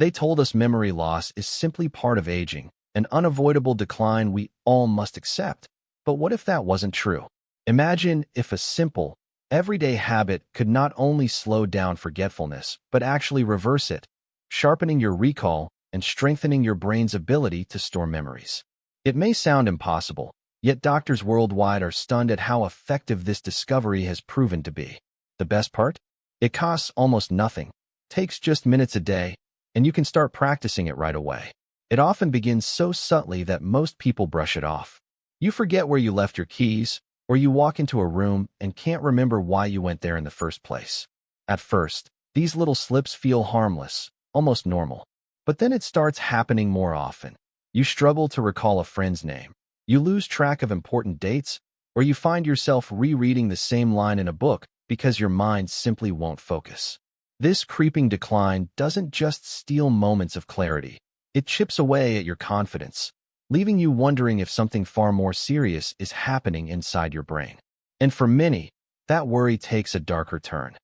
They told us memory loss is simply part of aging, an unavoidable decline we all must accept. But what if that wasn't true? Imagine if a simple, everyday habit could not only slow down forgetfulness, but actually reverse it, sharpening your recall and strengthening your brain's ability to store memories. It may sound impossible, yet doctors worldwide are stunned at how effective this discovery has proven to be. The best part? It costs almost nothing, takes just minutes a day, and you can start practicing it right away. It often begins so subtly that most people brush it off. You forget where you left your keys, or you walk into a room and can't remember why you went there in the first place. At first, these little slips feel harmless, almost normal. But then it starts happening more often. You struggle to recall a friend's name. You lose track of important dates, or you find yourself rereading the same line in a book because your mind simply won't focus. This creeping decline doesn't just steal moments of clarity. It chips away at your confidence, leaving you wondering if something far more serious is happening inside your brain. And for many, that worry takes a darker turn.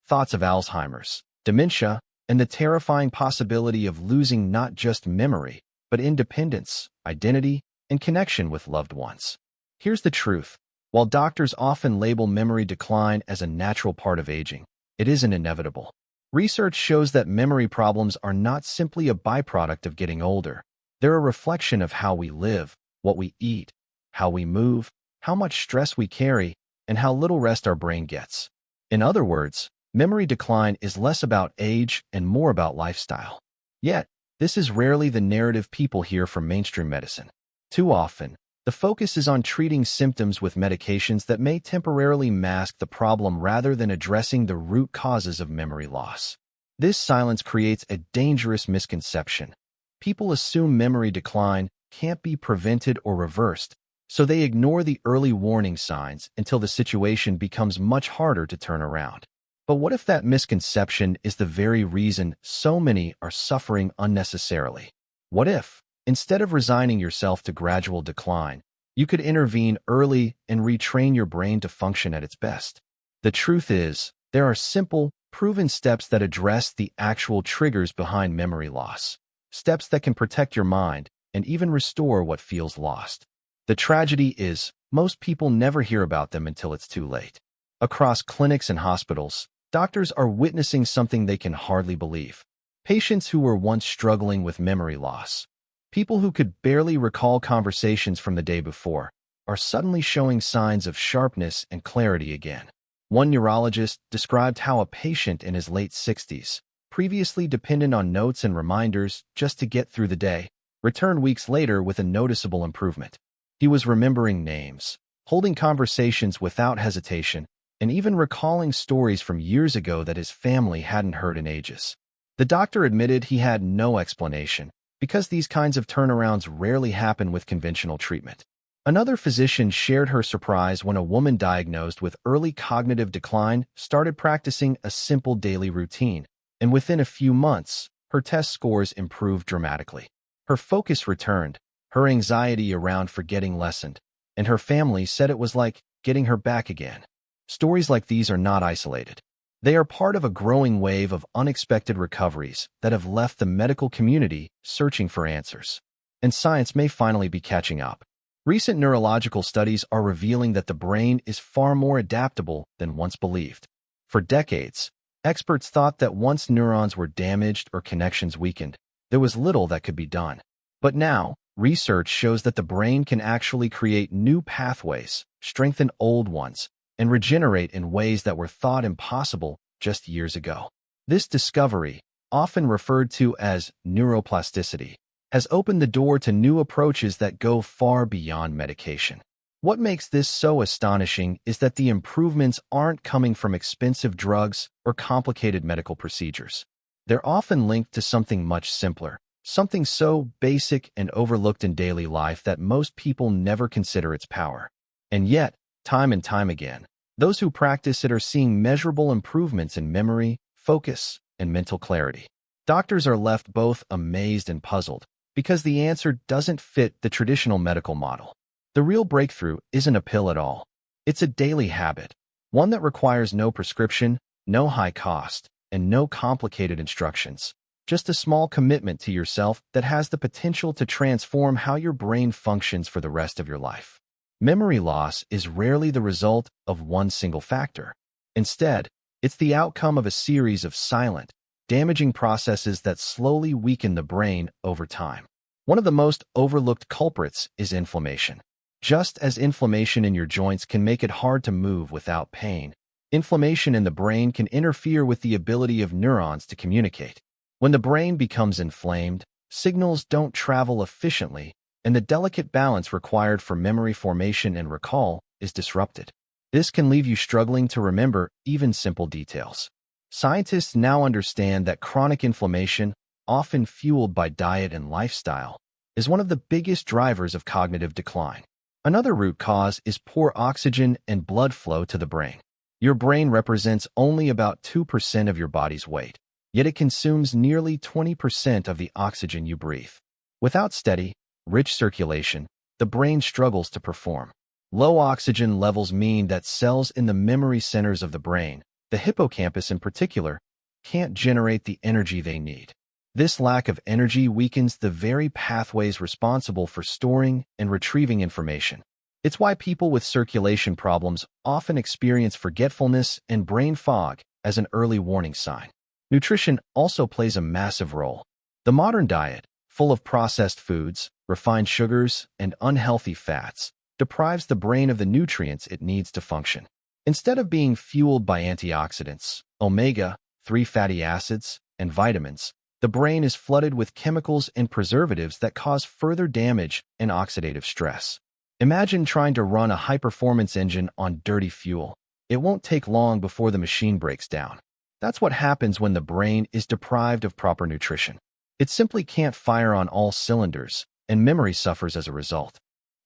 Thoughts of Alzheimer's, dementia, and the terrifying possibility of losing not just memory, but independence, identity, and connection with loved ones. Here's the truth. While doctors often label memory decline as a natural part of aging, it isn't inevitable. Research shows that memory problems are not simply a byproduct of getting older. They're a reflection of how we live, what we eat, how we move, how much stress we carry, and how little rest our brain gets. In other words, memory decline is less about age and more about lifestyle. Yet, this is rarely the narrative people hear from mainstream medicine. Too often, the focus is on treating symptoms with medications that may temporarily mask the problem rather than addressing the root causes of memory loss. This silence creates a dangerous misconception. People assume memory decline can't be prevented or reversed, so they ignore the early warning signs until the situation becomes much harder to turn around. But what if that misconception is the very reason so many are suffering unnecessarily? What if, instead of resigning yourself to gradual decline, you could intervene early and retrain your brain to function at its best? The truth is, there are simple, proven steps that address the actual triggers behind memory loss. Steps that can protect your mind and even restore what feels lost. The tragedy is, most people never hear about them until it's too late. Across clinics and hospitals, doctors are witnessing something they can hardly believe. Patients who were once struggling with memory loss, people who could barely recall conversations from the day before, are suddenly showing signs of sharpness and clarity again. One neurologist described how a patient in his late 60s, previously dependent on notes and reminders just to get through the day, returned weeks later with a noticeable improvement. He was remembering names, holding conversations without hesitation, and even recalling stories from years ago that his family hadn't heard in ages. The doctor admitted he had no explanation, because these kinds of turnarounds rarely happen with conventional treatment. Another physician shared her surprise when a woman diagnosed with early cognitive decline started practicing a simple daily routine, and within a few months, her test scores improved dramatically. Her focus returned, her anxiety around forgetting lessened, and her family said it was like getting her back again. Stories like these are not isolated. They are part of a growing wave of unexpected recoveries that have left the medical community searching for answers. And science may finally be catching up. Recent neurological studies are revealing that the brain is far more adaptable than once believed. For decades, experts thought that once neurons were damaged or connections weakened, there was little that could be done. But now, research shows that the brain can actually create new pathways, strengthen old ones, and regenerate in ways that were thought impossible just years ago. This discovery, often referred to as neuroplasticity, has opened the door to new approaches that go far beyond medication. What makes this so astonishing is that the improvements aren't coming from expensive drugs or complicated medical procedures. They're often linked to something much simpler, something so basic and overlooked in daily life that most people never consider its power. And yet, time and time again, those who practice it are seeing measurable improvements in memory, focus, and mental clarity. Doctors are left both amazed and puzzled because the answer doesn't fit the traditional medical model. The real breakthrough isn't a pill at all. It's a daily habit, one that requires no prescription, no high cost, and no complicated instructions. just a small commitment to yourself that has the potential to transform how your brain functions for the rest of your life. Memory loss is rarely the result of one single factor. Instead, it's the outcome of a series of silent, damaging processes that slowly weaken the brain over time. One of the most overlooked culprits is inflammation. Just as inflammation in your joints can make it hard to move without pain, inflammation in the brain can interfere with the ability of neurons to communicate. When the brain becomes inflamed, signals don't travel efficiently, and the delicate balance required for memory formation and recall is disrupted. This can leave you struggling to remember even simple details. Scientists now understand that chronic inflammation, often fueled by diet and lifestyle, is one of the biggest drivers of cognitive decline. Another root cause is poor oxygen and blood flow to the brain. Your brain represents only about 2% of your body's weight, yet it consumes nearly 20% of the oxygen you breathe. Without steady, rich circulation, the brain struggles to perform. Low oxygen levels mean that cells in the memory centers of the brain, the hippocampus in particular, can't generate the energy they need. This lack of energy weakens the very pathways responsible for storing and retrieving information. It's why people with circulation problems often experience forgetfulness and brain fog as an early warning sign. Nutrition also plays a massive role. The modern diet, full of processed foods, refined sugars, and unhealthy fats, deprives the brain of the nutrients it needs to function. Instead of being fueled by antioxidants, omega-3 fatty acids, and vitamins, the brain is flooded with chemicals and preservatives that cause further damage and oxidative stress. Imagine trying to run a high-performance engine on dirty fuel. It won't take long before the machine breaks down. That's what happens when the brain is deprived of proper nutrition. It simply can't fire on all cylinders, and memory suffers as a result.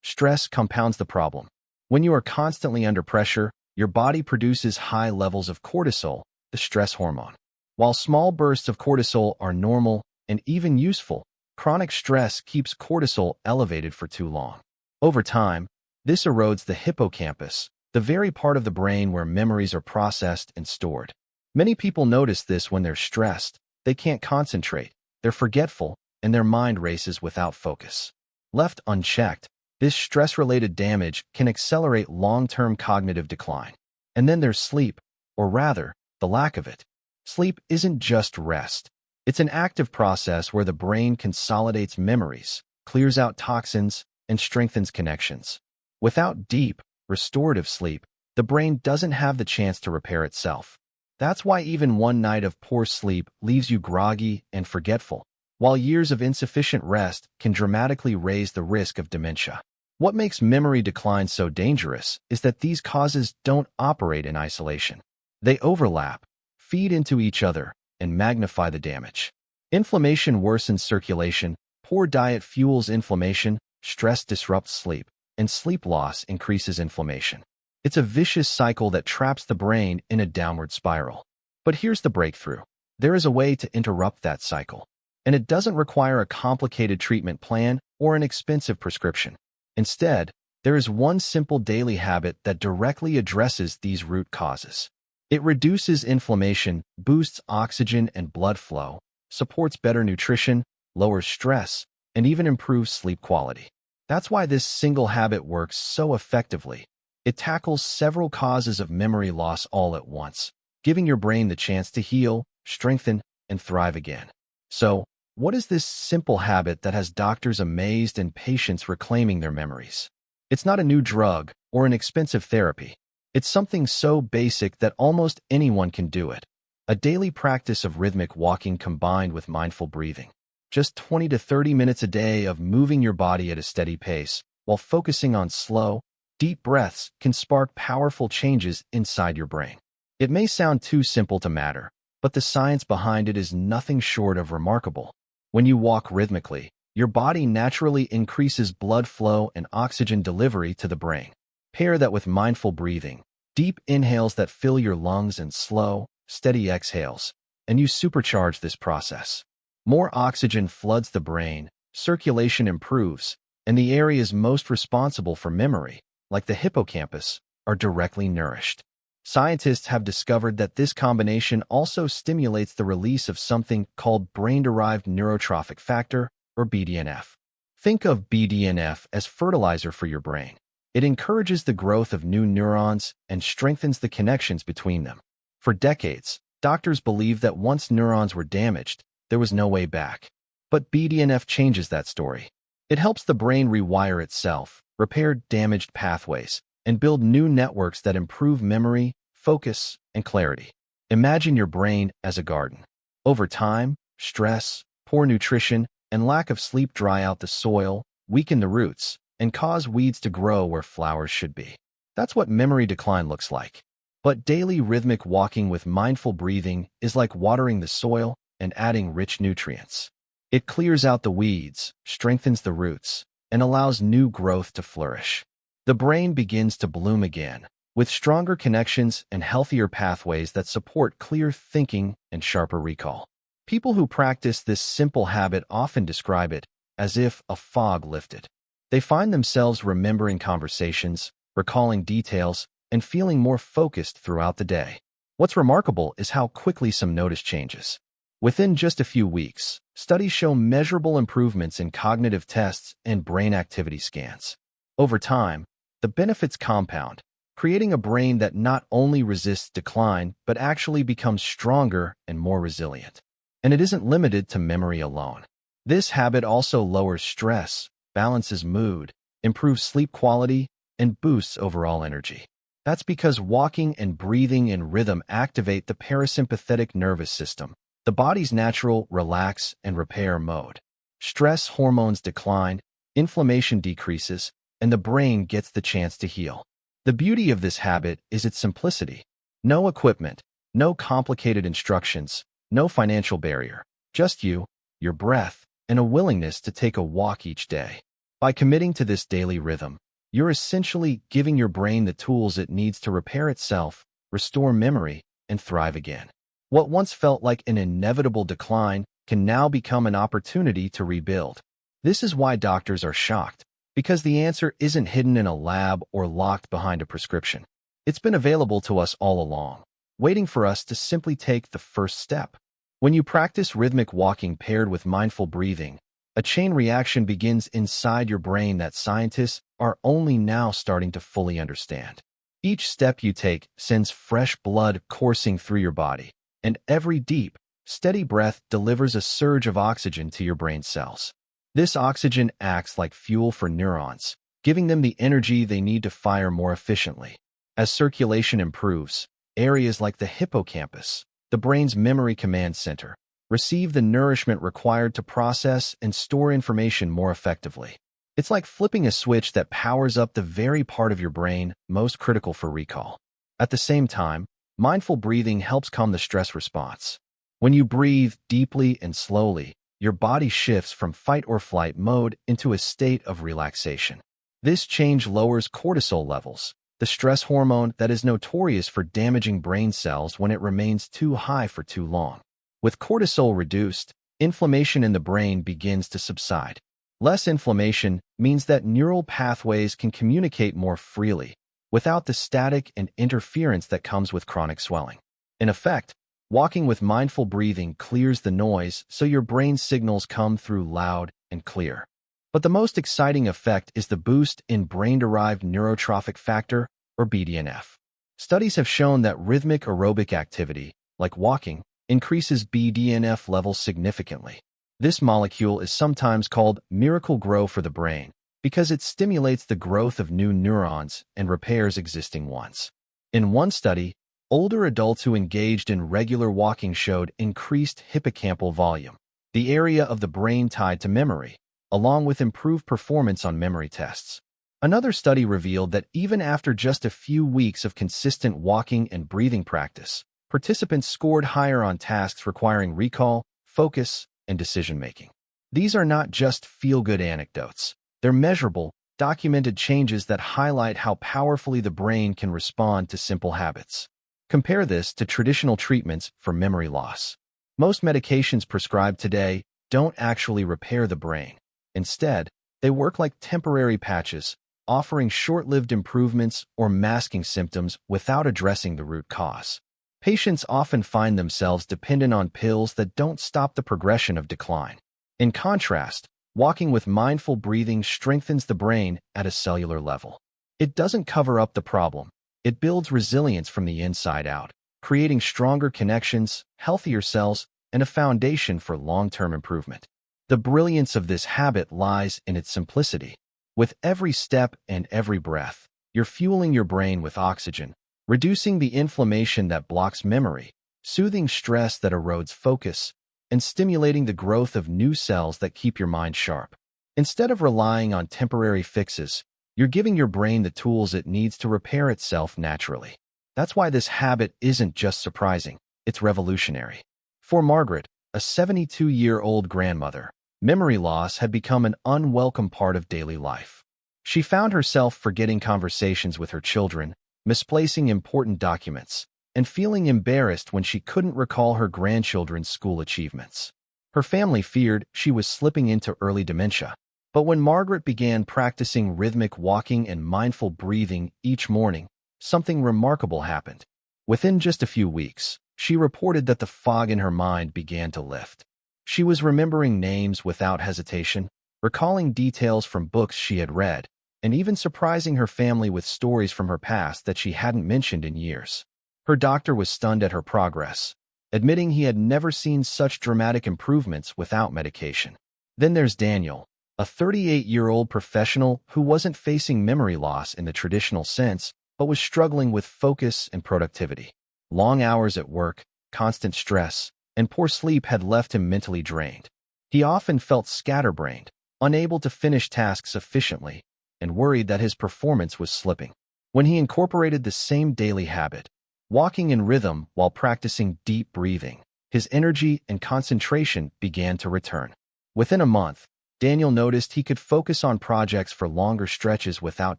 Stress compounds the problem. When you are constantly under pressure, your body produces high levels of cortisol, the stress hormone. While small bursts of cortisol are normal and even useful, chronic stress keeps cortisol elevated for too long. Over time, this erodes the hippocampus, the very part of the brain where memories are processed and stored. Many people notice this when they're stressed. They can't concentrate, they're forgetful, and their mind races without focus. Left unchecked, this stress-related damage can accelerate long-term cognitive decline. And then there's sleep, or rather, the lack of it. Sleep isn't just rest. It's an active process where the brain consolidates memories, clears out toxins, and strengthens connections. Without deep, restorative sleep, the brain doesn't have the chance to repair itself. That's why even one night of poor sleep leaves you groggy and forgetful, while years of insufficient rest can dramatically raise the risk of dementia. What makes memory decline so dangerous is that these causes don't operate in isolation. They overlap, feed into each other, and magnify the damage. Inflammation worsens circulation, poor diet fuels inflammation, stress disrupts sleep, and sleep loss increases inflammation. It's a vicious cycle that traps the brain in a downward spiral. But here's the breakthrough. There is a way to interrupt that cycle. And it doesn't require a complicated treatment plan or an expensive prescription. Instead, there is one simple daily habit that directly addresses these root causes. It reduces inflammation, boosts oxygen and blood flow, supports better nutrition, lowers stress, and even improves sleep quality. That's why this single habit works so effectively. It tackles several causes of memory loss all at once, giving your brain the chance to heal, strengthen, and thrive again. So, what is this simple habit that has doctors amazed and patients reclaiming their memories? It's not a new drug or an expensive therapy. It's something so basic that almost anyone can do it. A daily practice of rhythmic walking combined with mindful breathing. Just 20 to 30 minutes a day of moving your body at a steady pace while focusing on slow, deep breaths can spark powerful changes inside your brain. It may sound too simple to matter, but the science behind it is nothing short of remarkable. When you walk rhythmically, your body naturally increases blood flow and oxygen delivery to the brain. Pair that with mindful breathing, deep inhales that fill your lungs and slow, steady exhales, and you supercharge this process. More oxygen floods the brain, circulation improves, and the areas most responsible for memory, like the hippocampus, are directly nourished. Scientists have discovered that this combination also stimulates the release of something called brain-derived neurotrophic factor, or BDNF. Think of BDNF as fertilizer for your brain. It encourages the growth of new neurons and strengthens the connections between them. For decades, doctors believed that once neurons were damaged, there was no way back. But BDNF changes that story. It helps the brain rewire itself, repair damaged pathways, and build new networks that improve memory, focus, and clarity. Imagine your brain as a garden. Over time, stress, poor nutrition, and lack of sleep dry out the soil, weaken the roots, and cause weeds to grow where flowers should be. That's what memory decline looks like. But daily rhythmic walking with mindful breathing is like watering the soil and adding rich nutrients. It clears out the weeds, strengthens the roots, and allows new growth to flourish. The brain begins to bloom again, with stronger connections and healthier pathways that support clear thinking and sharper recall. People who practice this simple habit often describe it as if a fog lifted. They find themselves remembering conversations, recalling details, and feeling more focused throughout the day. What's remarkable is how quickly some notice changes. Within just a few weeks, studies show measurable improvements in cognitive tests and brain activity scans. Over time, the benefits compound, creating a brain that not only resists decline, but actually becomes stronger and more resilient. And it isn't limited to memory alone. This habit also lowers stress, balances mood, improves sleep quality, and boosts overall energy. That's because walking and breathing in rhythm activate the parasympathetic nervous system, the body's natural relax and repair mode. Stress hormones decline, inflammation decreases, and the brain gets the chance to heal. The beauty of this habit is its simplicity. No equipment, no complicated instructions, no financial barrier. Just you, your breath, and a willingness to take a walk each day. By committing to this daily rhythm, you're essentially giving your brain the tools it needs to repair itself, restore memory, and thrive again. What once felt like an inevitable decline can now become an opportunity to rebuild. This is why doctors are shocked, because the answer isn't hidden in a lab or locked behind a prescription. It's been available to us all along, waiting for us to simply take the first step. When you practice rhythmic walking paired with mindful breathing, a chain reaction begins inside your brain that scientists are only now starting to fully understand. Each step you take sends fresh blood coursing through your body, and every deep, steady breath delivers a surge of oxygen to your brain cells. This oxygen acts like fuel for neurons, giving them the energy they need to fire more efficiently. As circulation improves, areas like the hippocampus, the brain's memory command center, receive the nourishment required to process and store information more effectively. It's like flipping a switch that powers up the very part of your brain most critical for recall. At the same time, mindful breathing helps calm the stress response. When you breathe deeply and slowly, your body shifts from fight or flight mode into a state of relaxation. This change lowers cortisol levels, the stress hormone that is notorious for damaging brain cells when it remains too high for too long. With cortisol reduced, inflammation in the brain begins to subside. Less inflammation means that neural pathways can communicate more freely, without the static and interference that comes with chronic swelling. In effect, walking with mindful breathing clears the noise so your brain signals come through loud and clear. But the most exciting effect is the boost in brain-derived neurotrophic factor, or BDNF. Studies have shown that rhythmic aerobic activity, like walking, increases BDNF levels significantly. This molecule is sometimes called miracle grow for the brain because it stimulates the growth of new neurons and repairs existing ones. In one study, older adults who engaged in regular walking showed increased hippocampal volume, the area of the brain tied to memory, along with improved performance on memory tests. Another study revealed that even after just a few weeks of consistent walking and breathing practice, participants scored higher on tasks requiring recall, focus, and decision-making. These are not just feel-good anecdotes. They're measurable, documented changes that highlight how powerfully the brain can respond to simple habits. Compare this to traditional treatments for memory loss. Most medications prescribed today don't actually repair the brain. Instead, they work like temporary patches, offering short-lived improvements or masking symptoms without addressing the root cause. Patients often find themselves dependent on pills that don't stop the progression of decline. In contrast, walking with mindful breathing strengthens the brain at a cellular level. It doesn't cover up the problem. It builds resilience from the inside out, creating stronger connections, healthier cells, and a foundation for long-term improvement. The brilliance of this habit lies in its simplicity. With every step and every breath, you're fueling your brain with oxygen, reducing the inflammation that blocks memory, soothing stress that erodes focus, and stimulating the growth of new cells that keep your mind sharp. Instead of relying on temporary fixes, you're giving your brain the tools it needs to repair itself naturally. That's why this habit isn't just surprising, it's revolutionary. For Margaret, a 72-year-old grandmother, memory loss had become an unwelcome part of daily life. She found herself forgetting conversations with her children, misplacing important documents, and feeling embarrassed when she couldn't recall her grandchildren's school achievements. Her family feared she was slipping into early dementia. But when Margaret began practicing rhythmic walking and mindful breathing each morning, something remarkable happened. Within just a few weeks, she reported that the fog in her mind began to lift. She was remembering names without hesitation, recalling details from books she had read, and even surprising her family with stories from her past that she hadn't mentioned in years. Her doctor was stunned at her progress, admitting he had never seen such dramatic improvements without medication. Then there's Daniel, a 38-year-old professional who wasn't facing memory loss in the traditional sense, but was struggling with focus and productivity. Long hours at work, constant stress, and poor sleep had left him mentally drained. He often felt scatterbrained, unable to finish tasks efficiently, and worried that his performance was slipping. When he incorporated the same daily habit, walking in rhythm while practicing deep breathing, his energy and concentration began to return. Within a month, Daniel noticed he could focus on projects for longer stretches without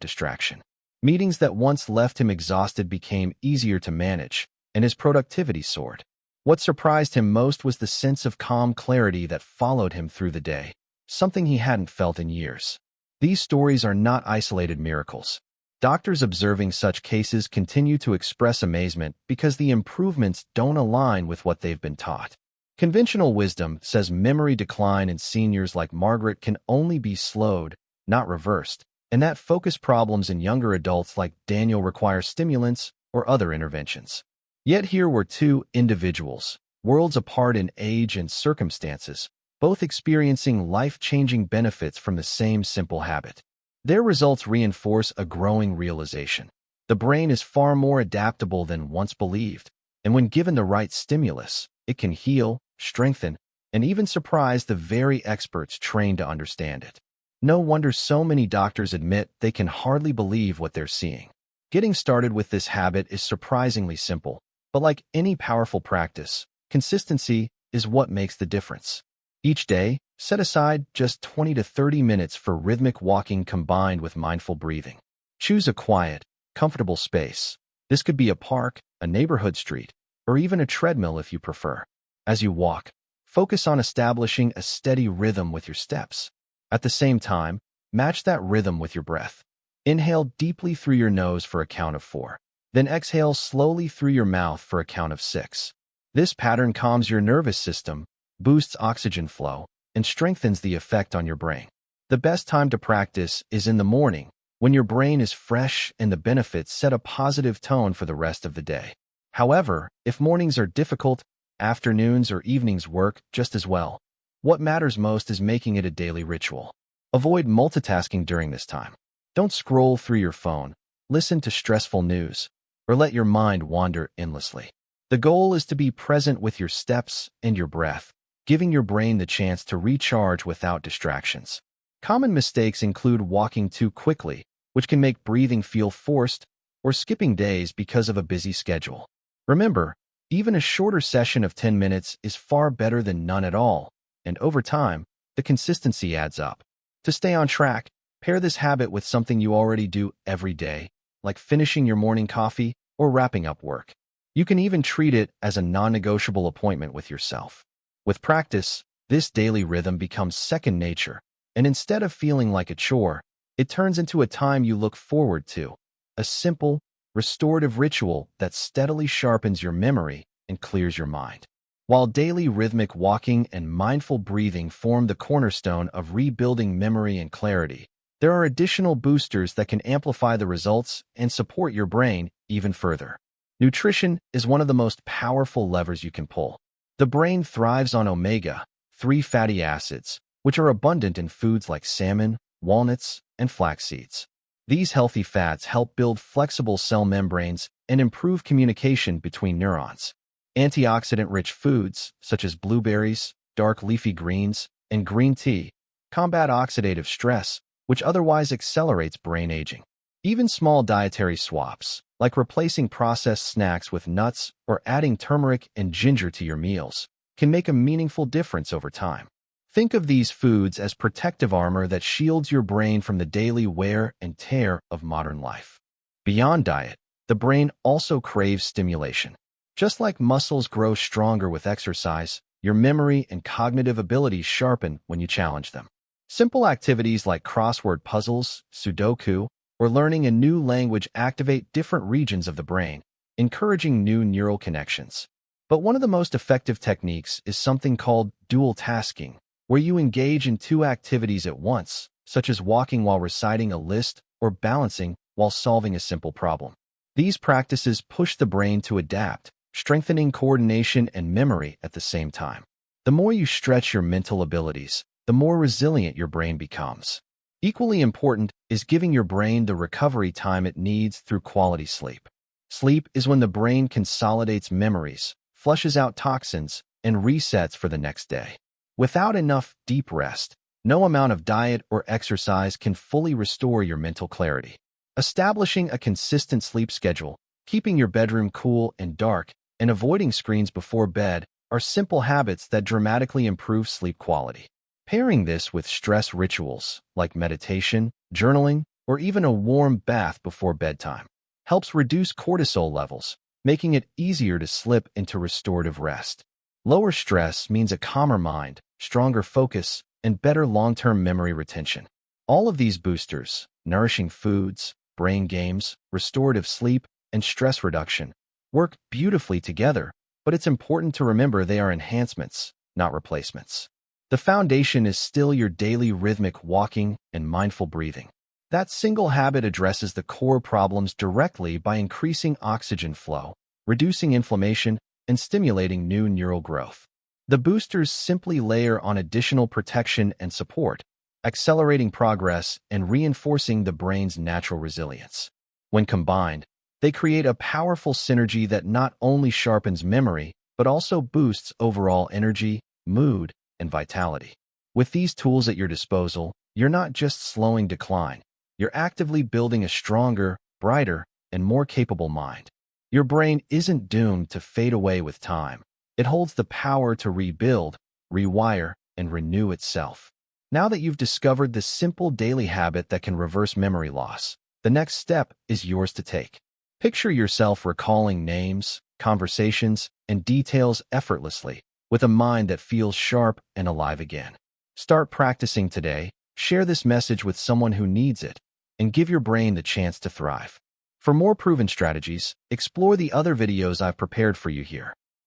distraction. Meetings that once left him exhausted became easier to manage, and his productivity soared. What surprised him most was the sense of calm clarity that followed him through the day, something he hadn't felt in years. These stories are not isolated miracles. Doctors observing such cases continue to express amazement because the improvements don't align with what they've been taught. Conventional wisdom says memory decline in seniors like Margaret can only be slowed, not reversed, and that focus problems in younger adults like Daniel require stimulants or other interventions. Yet here were two individuals, worlds apart in age and circumstances, both experiencing life-changing benefits from the same simple habit. Their results reinforce a growing realization. The brain is far more adaptable than once believed, and when given the right stimulus, it can heal, strengthen, and even surprise the very experts trained to understand it. No wonder so many doctors admit they can hardly believe what they're seeing. Getting started with this habit is surprisingly simple, but like any powerful practice, consistency is what makes the difference. Each day, set aside just 20 to 30 minutes for rhythmic walking combined with mindful breathing. Choose a quiet, comfortable space. This could be a park, a neighborhood street, or even a treadmill if you prefer. As you walk, focus on establishing a steady rhythm with your steps. At the same time, match that rhythm with your breath. Inhale deeply through your nose for a count of 4. Then exhale slowly through your mouth for a count of 6. This pattern calms your nervous system, boosts oxygen flow, and strengthens the effect on your brain. The best time to practice is in the morning, when your brain is fresh and the benefits set a positive tone for the rest of the day. However, if mornings are difficult, afternoons or evenings work just as well. What matters most is making it a daily ritual. Avoid multitasking during this time. Don't scroll through your phone, listen to stressful news, or let your mind wander endlessly. The goal is to be present with your steps and your breath, giving your brain the chance to recharge without distractions. Common mistakes include walking too quickly, which can make breathing feel forced, or skipping days because of a busy schedule. Remember, even a shorter session of 10 minutes is far better than none at all, and over time, the consistency adds up. To stay on track, pair this habit with something you already do every day, like finishing your morning coffee or wrapping up work. You can even treat it as a non-negotiable appointment with yourself. With practice, this daily rhythm becomes second nature, and instead of feeling like a chore, It turns into a time you look forward to, a simple, restorative ritual that steadily sharpens your memory and clears your mind. While daily rhythmic walking and mindful breathing form the cornerstone of rebuilding memory and clarity, there are additional boosters that can amplify the results and support your brain even further. Nutrition is one of the most powerful levers you can pull. The brain thrives on omega-3 fatty acids, which are abundant in foods like salmon, walnuts, and flax seeds. These healthy fats help build flexible cell membranes and improve communication between neurons. Antioxidant-rich foods, such as blueberries, dark leafy greens, and green tea, combat oxidative stress, which otherwise accelerates brain aging. Even small dietary swaps, like replacing processed snacks with nuts or adding turmeric and ginger to your meals, can make a meaningful difference over time. Think of these foods as protective armor that shields your brain from the daily wear and tear of modern life. Beyond diet, the brain also craves stimulation. Just like muscles grow stronger with exercise, your memory and cognitive abilities sharpen when you challenge them. Simple activities like crossword puzzles, Sudoku, or learning a new language activate different regions of the brain, encouraging new neural connections. But one of the most effective techniques is something called dual tasking, where you engage in two activities at once, such as walking while reciting a list or balancing while solving a simple problem. These practices push the brain to adapt, strengthening coordination and memory at the same time. The more you stretch your mental abilities, the more resilient your brain becomes. Equally important is giving your brain the recovery time it needs through quality sleep. Sleep is when the brain consolidates memories, flushes out toxins, and resets for the next day. Without enough deep rest, no amount of diet or exercise can fully restore your mental clarity. Establishing a consistent sleep schedule, keeping your bedroom cool and dark, and avoiding screens before bed are simple habits that dramatically improve sleep quality. Pairing this with stress rituals like meditation, journaling, or even a warm bath before bedtime helps reduce cortisol levels, making it easier to slip into restorative rest. Lower stress means a calmer mind, stronger focus, and better long-term memory retention. All of these boosters, nourishing foods, brain games, restorative sleep, and stress reduction, work beautifully together, but it's important to remember they are enhancements, not replacements. The foundation is still your daily rhythmic walking and mindful breathing. That single habit addresses the core problems directly by increasing oxygen flow, reducing inflammation, and stimulating new neural growth. The boosters simply layer on additional protection and support, accelerating progress and reinforcing the brain's natural resilience. When combined, they create a powerful synergy that not only sharpens memory, but also boosts overall energy, mood, and vitality. With these tools at your disposal, you're not just slowing decline, you're actively building a stronger, brighter, and more capable mind. Your brain isn't doomed to fade away with time. It holds the power to rebuild, rewire, and renew itself. Now that you've discovered the simple daily habit that can reverse memory loss, the next step is yours to take. Picture yourself recalling names, conversations, and details effortlessly, with a mind that feels sharp and alive again. Start practicing today, share this message with someone who needs it, and give your brain the chance to thrive. For more proven strategies, explore the other videos I've prepared for you here.